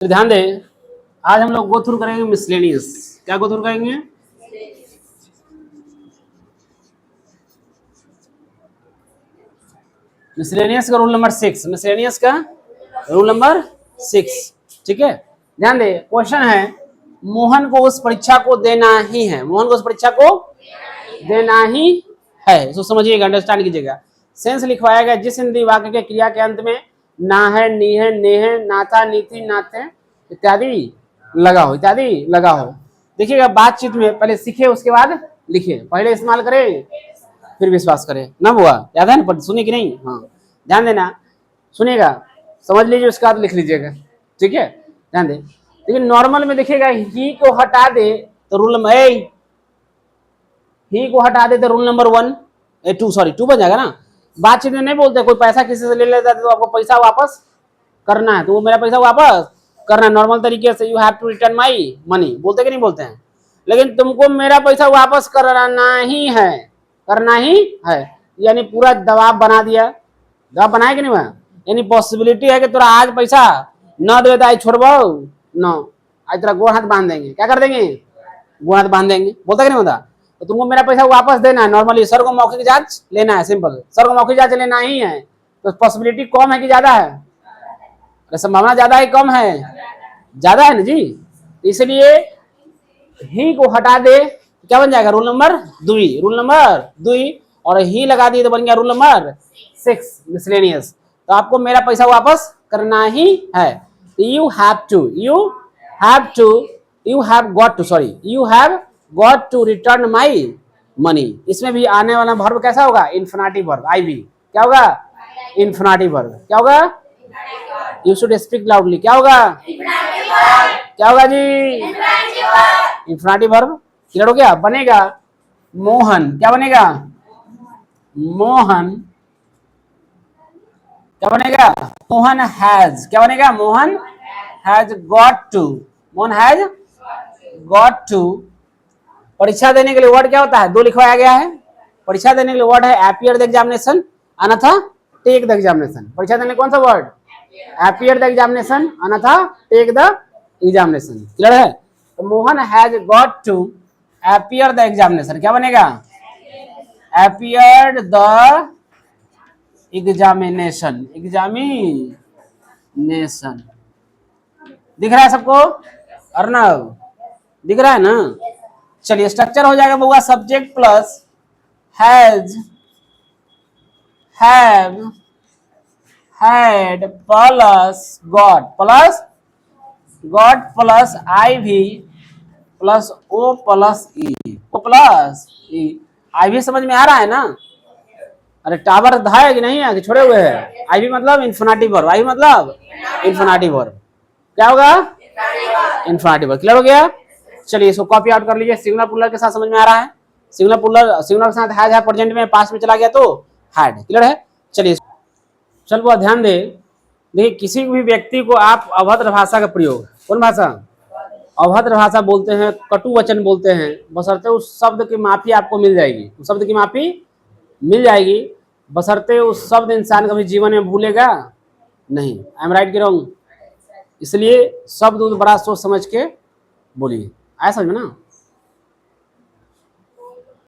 तो ध्यान दें, आज हम लोग गो थ्रू करेंगे मिसलेनियस। क्या गो थ्रू करेंगे? मिसलेनियस का रूल नंबर 6। मिसलेनियस का रूल नंबर 6। ठीक है, ध्यान दे। क्वेश्चन है, मोहन को उस परीक्षा को देना ही है। मोहन को उस परीक्षा को देना ही है। इसको समझिएगा, अंडरस्टैंड कीजिएगा। सेंस लिखवाया गया जिस हिंदी वाक्य के क्रिया के अंत में ना है, नी है, ने है, नाथा, नीति, नाथे इत्यादि लगा हो, इत्यादि लगा हो। देखिएगा, बातचीत में पहले सीखे उसके बाद लिखे। पहले इस्तेमाल करें फिर विश्वास करें ना। हुआ याद है ना? पर सुनिए कि नहीं? हाँ, ध्यान देना, सुनिएगा, समझ लीजिए, उसके बाद लिख लीजिएगा। ठीक है, ध्यान दे। लेकिन नॉर्मल में देखिएगा, ही को हटा दे तो रूल नंबर ही को हटा दे तो रूल नंबर 2 बन जाएगा ना। बातचीत में नहीं बोलते, कोई पैसा किसी से ले लेता है तो आपको पैसा वापस करना है, तो वो मेरा पैसा वापस करना है। नॉर्मल तरीके से you have to return my money बोलते कि नहीं बोलते हैं? लेकिन तुमको मेरा पैसा वापस करना ही है, करना ही है। यानी पूरा दबाव बना दिया। दबाव बनाया कि नहीं बना? यानी पॉसिबिलिटी है कि तोरा आज पैसा न दे तो छोड़बो न, आज तेरा गोड़ हाथ बांध देंगे। क्या कर देंगे? गोड़ हाथ बांध देंगे। बोलता कि नहीं होता? तो तुमको मेरा पैसा वापस देना है। नॉर्मली सर को मौखिक जांच लेना है, सिंपल। सर को मौखिक जांच लेना ही है। तो पॉसिबिलिटी कम है कि ज्यादा है? अरे संभावना ज्यादा है कम है? ज्यादा है ना जी। इसलिए ही को हटा दे, क्या बन जाएगा? Rule number 2। रूल नंबर 2 और ही लगा दिए तो बन गया रूल नंबर 6 मिसलेनियस। तो आपको मेरा पैसा वापस करना ही है। You have got to return my money. इसमें भी आने वाला वर्ब कैसा होगा? Infinitive verb, IV. क्या होगा? Infinitive verb. क्या होगा? You should speak loudly. क्या होगा? क्या होगा जी? Infinitive verb. क्लियर हो गया? बनेगा मोहन। क्या बनेगा? मोहन। क्या बनेगा? मोहन हैज। क्या बनेगा? Mohan has got to. Mohan has got to. परीक्षा देने के लिए वर्ड क्या होता है? 2 लिखवाया गया है। परीक्षा देने के लिए वर्ड है अपीयर द एग्जामिनेशन, अन्यथा टेक द एग्जामिनेशन। परीक्षा देने कौन सा वर्ड? अपीयर द एग्जामिनेशन, अन्यथा टेक द एग्जामिनेशन। क्लियर है? तो Mohan has got to appear the examination. क्या बनेगा? Appear the examination. एग्जामिनेशन दिख रहा है सबको? अर्नव दिख रहा है ना? चलिए, स्ट्रक्चर हो जाएगा बउआ, subject plus has, have, had plus got plus IV plus O plus E. IV समझ में आ रहा है ना? अरे टावर है कि नहीं है कि छोड़े हुए हैं? आईवी मतलब इन्फिनेटिव वर्ब। आईवी मतलब इन्फिनेटिव वर्ब। क्या होगा? Infinitive verb. क्लियर हो गया? चलिए, इसको कॉपी आउट कर लीजिए। सिंगुलर प्लूरल के साथ समझ में आ रहा है? सिंगुलर के साथ हैज है, प्रेजेंट में, पास्ट में चला गया तो हैड। क्लियर है? चलिए, चल वो ध्यान दे। देखिए, किसी भी व्यक्ति को आप अभद्र भाषा का प्रयोग, कौन भाषा? अभद्र भाषा बोलते हैं, कटु वचन बोलते हैं, बशर्ते उस शब्द की माफी आपको मिल जाएगी। उस शब्द की माफी मिल जाएगी, बशर्ते उस शब्द इंसान कभी जीवन में भूलेगा नहीं। आई एम राइट कि रॉन्ग? इसलिए शब्द बड़ा सोच समझ के बोलिए। आया समझ में ना?